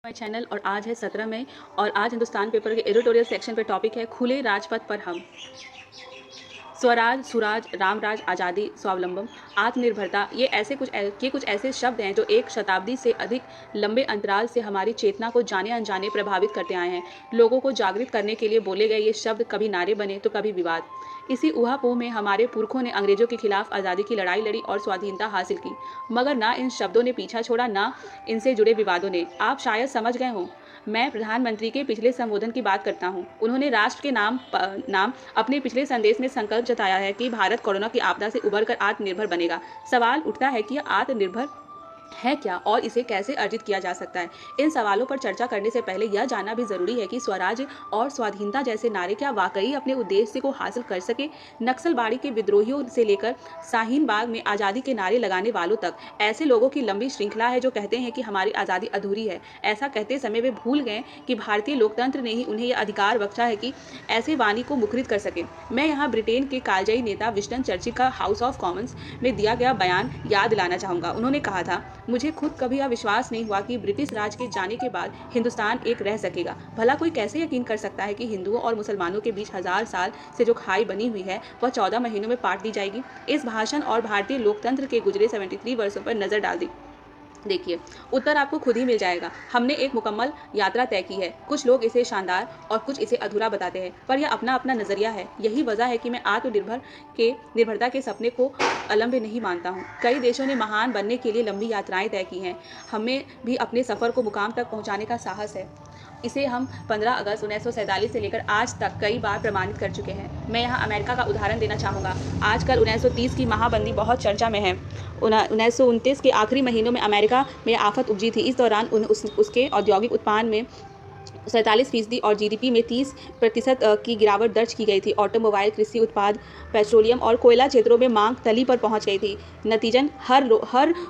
My channel और आज है 17 मई और आज हिंदुस्तान पेपर के एडिटोरियल सेक्शन पे टॉपिक है खुले राजपथ पर हम। स्वराज, सुराज, रामराज, आज़ादी, स्वावलंबन, आत्मनिर्भरता ये कुछ ऐसे शब्द हैं जो एक शताब्दी से अधिक लंबे अंतराल से हमारी चेतना को जाने अनजाने प्रभावित करते आए हैं। लोगों को जागृत करने के लिए बोले गए ये शब्द कभी नारे बने तो कभी विवाद। इसी ऊहापोह में हमारे पुरखों ने अंग्रेजों के खिलाफ आज़ादी की लड़ाई लड़ी और स्वाधीनता हासिल की, मगर ना इन शब्दों ने पीछा छोड़ा, ना इनसे जुड़े विवादों ने। आप शायद समझ गए हों, मैं प्रधानमंत्री के पिछले संबोधन की बात करता हूं। उन्होंने राष्ट्र के नाम अपने पिछले संदेश में संकल्प जताया है कि भारत कोरोना की आपदा से उबरकर आत्मनिर्भर बनेगा। सवाल उठता है कि यह आत्मनिर्भर है क्या और इसे कैसे अर्जित किया जा सकता है। इन सवालों पर चर्चा करने से पहले यह जानना भी जरूरी है कि स्वराज्य और स्वाधीनता जैसे नारे क्या वाकई अपने उद्देश्य को हासिल कर सके। नक्सलबाड़ी के विद्रोहियों से लेकर शाहीन बाग में आज़ादी के नारे लगाने वालों तक ऐसे लोगों की लंबी श्रृंखला है जो कहते हैं कि हमारी आज़ादी अधूरी है। ऐसा कहते समय वे भूल गए कि भारतीय लोकतंत्र ने ही उन्हें यह अधिकार बख्शा है कि ऐसे वाणी को मुखरित कर सके। मैं यहाँ ब्रिटेन के कालजयी नेता विंस्टन चर्चिल का हाउस ऑफ कॉमन्स में दिया गया बयान याद दिलाना चाहूँगा। उन्होंने कहा था, मुझे खुद कभी यह विश्वास नहीं हुआ कि ब्रिटिश राज के जाने के बाद हिंदुस्तान एक रह सकेगा। भला कोई कैसे यकीन कर सकता है कि हिंदुओं और मुसलमानों के बीच 1000 साल से जो खाई बनी हुई है वह 14 महीनों में पाट दी जाएगी। इस भाषण और भारतीय लोकतंत्र के गुजरे 73 वर्षों पर नजर डाल दी। देखिए, उत्तर आपको खुद ही मिल जाएगा। हमने एक मुकम्मल यात्रा तय की है। कुछ लोग इसे शानदार और कुछ इसे अधूरा बताते हैं, पर यह अपना अपना नजरिया है। यही वजह है कि मैं निर्भरता के सपने को अलंब्य नहीं मानता हूँ। कई देशों ने महान बनने के लिए लंबी यात्राएं तय की हैं। हमें भी अपने सफर को मुकाम तक पहुँचाने का साहस है। इसे हम 15 अगस्त 1947 से लेकर आज तक कई बार प्रमाणित कर चुके हैं। मैं यहाँ अमेरिका का उदाहरण देना चाहूँगा। आजकल 1930 की महाबंदी बहुत चर्चा में है। 1929 के आखिरी महीनों में अमेरिका में आफत उपजी थी। इस दौरान उसके औद्योगिक उत्पादन में 47% और जीडीपी में 30% की गिरावट दर्ज की गई थी। ऑटोमोबाइल, कृषि उत्पाद, पेट्रोलियम और कोयला क्षेत्रों में मांग तली पर पहुंच गई थी। नतीजन हर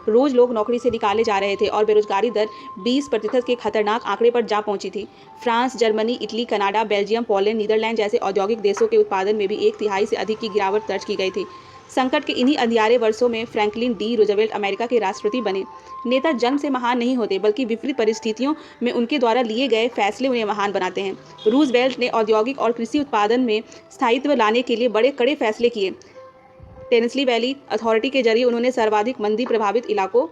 रोज लोग नौकरी से निकाले जा रहे थे और बेरोजगारी दर 20% के खतरनाक आंकड़े पर जा पहुंची थी। France, Germany, Italy, Canada, Belgium, Poland, Netherlands जैसे औद्योगिक देशों के उत्पादन में भी 1/3 से अधिक की गिरावट दर्ज की गई थी। संकट के इन्हीं अंधियारे वर्षों में फ्रैंकलिन डी रूजवेल्ट अमेरिका के राष्ट्रपति बने। नेता जन्म से महान नहीं होते, बल्कि विपरीत परिस्थितियों में उनके द्वारा लिए गए फैसले उन्हें महान बनाते हैं। रूजवेल्ट ने औद्योगिक और कृषि उत्पादन में स्थायित्व लाने के लिए बड़े कड़े फैसले किए। टेनेसी वैली अथॉरिटी के जरिए उन्होंने सर्वाधिक मंदी प्रभावित इलाकों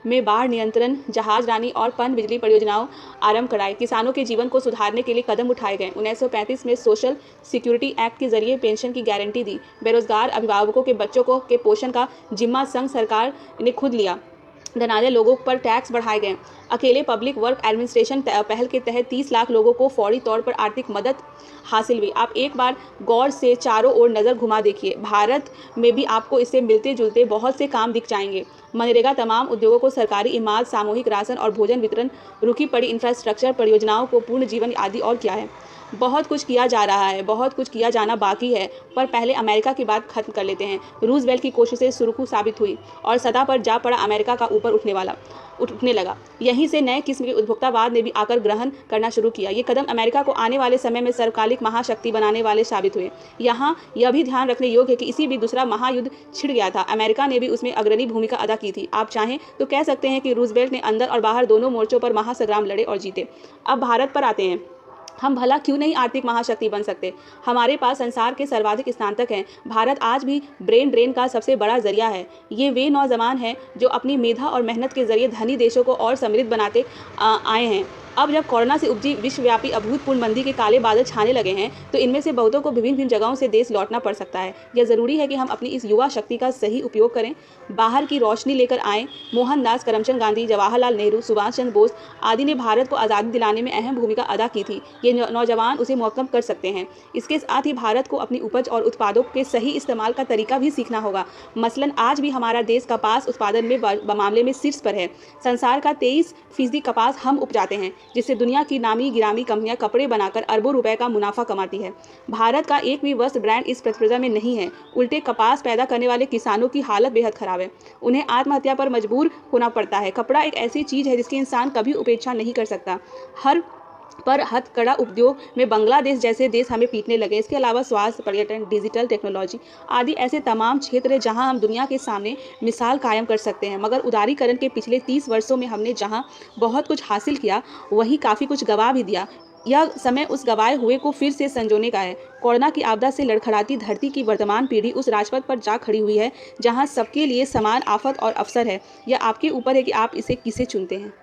में बाढ़ नियंत्रण, जहाजरानी और पनबिजली परियोजनाओं आरंभ कराई। किसानों के जीवन को सुधारने के लिए कदम उठाए गए। 1935 में सोशल सिक्योरिटी एक्ट के जरिए पेंशन की गारंटी दी। बेरोजगार अभिभावकों के बच्चों के पोषण का जिम्मा संघ सरकार ने खुद लिया। धनाढ्य लोगों पर टैक्स बढ़ाए गए। अकेले पब्लिक वर्क एडमिनिस्ट्रेशन पहल के तहत 30 लाख लोगों को फौरी तौर पर आर्थिक मदद हासिल हुई। आप एक बार गौर से चारों ओर नज़र घुमा देखिए, भारत में भी आपको इससे मिलते जुलते बहुत से काम दिख जाएंगे। मनरेगा तमाम उद्योगों को सरकारी इमारत, सामूहिक राशन और भोजन वितरण, रुकी पड़ी इंफ्रास्ट्रक्चर परियोजनाओं को पूर्ण जीवन आदि और क्या है। बहुत कुछ किया जा रहा है, बहुत कुछ किया जाना बाकी है, पर पहले अमेरिका की बात खत्म कर लेते हैं। रूजवेल्ट की कोशिशें सुरखू साबित हुई और सदा पर जा पड़ा अमेरिका का ऊपर उठने लगा। यहीं से नए किस्म के उपभोक्तावाद ने भी आकर ग्रहण करना शुरू किया। ये कदम अमेरिका को आने वाले समय में सर्वकालिक महाशक्ति बनाने वाले साबित हुए। यहाँ यह भी ध्यान रखने योग्य है कि इसी भी दूसरा महायुद्ध छिड़ गया था, अमेरिका ने भी उसमें अग्रणी भूमिका अदा की थी। आप चाहें तो कह सकते हैं कि रूजवेल्ट ने अंदर और बाहर दोनों मोर्चों पर महासंग्राम लड़े और जीते। अब भारत पर आते हैं। हम भला क्यों नहीं आर्थिक महाशक्ति बन सकते। हमारे पास संसार के सर्वाधिक स्नातक हैं। भारत आज भी ब्रेन ड्रेन का सबसे बड़ा जरिया है। ये वे नौजवान हैं जो अपनी मेधा और मेहनत के जरिए धनी देशों को और समृद्ध बनाते आए हैं। अब जब कोरोना से उपजी विश्वव्यापी अभूतपूर्व मंदी के काले बादल छाने लगे हैं, तो इनमें से बहुतों को विभिन्न जगहों से देश लौटना पड़ सकता है। यह ज़रूरी है कि हम अपनी इस युवा शक्ति का सही उपयोग करें, बाहर की रोशनी लेकर आएँ। मोहनदास करमचंद गांधी, जवाहरलाल नेहरू, सुभाष चंद्र बोस आदि ने भारत को आज़ादी दिलाने में अहम भूमिका अदा की थी। ये नौजवान उसे मुहक्कम कर सकते हैं। इसके साथ ही भारत को अपनी उपज और उत्पादों के सही इस्तेमाल का तरीका भी सीखना होगा। मसलन आज भी हमारा देश कपास उत्पादन में मामले में शीर्ष पर है। संसार का 23% कपास हम उपजाते हैं, जिससे दुनिया की नामी गिरामी कंपनियां कपड़े बनाकर अरबों रुपए का मुनाफा कमाती है। भारत का एक भी वस्त्र ब्रांड इस प्रतिस्पर्धा में नहीं है। उल्टे कपास पैदा करने वाले किसानों की हालत बेहद खराब है। उन्हें आत्महत्या पर मजबूर होना पड़ता है। कपड़ा एक ऐसी चीज है जिसकी इंसान कभी उपेक्षा नहीं कर सकता। हर पर हथकरघा उद्योग में बांग्लादेश जैसे देश हमें पीटने लगे। इसके अलावा स्वास्थ्य, पर्यटन, डिजिटल टेक्नोलॉजी आदि ऐसे तमाम क्षेत्र हैं जहां हम दुनिया के सामने मिसाल कायम कर सकते हैं। मगर उदारीकरण के पिछले 30 वर्षों में हमने जहां बहुत कुछ हासिल किया, वहीं काफ़ी कुछ गंवा भी दिया। यह समय उस गंवाए हुए को फिर से संजोने का है। कोरोना की आपदा से लड़खड़ाती धरती की वर्तमान पीढ़ी उस राजपथ पर जा खड़ी हुई है जहां सबके लिए समान आफत और अवसर है। यह आपके ऊपर है कि आप इसे किसे चुनते हैं।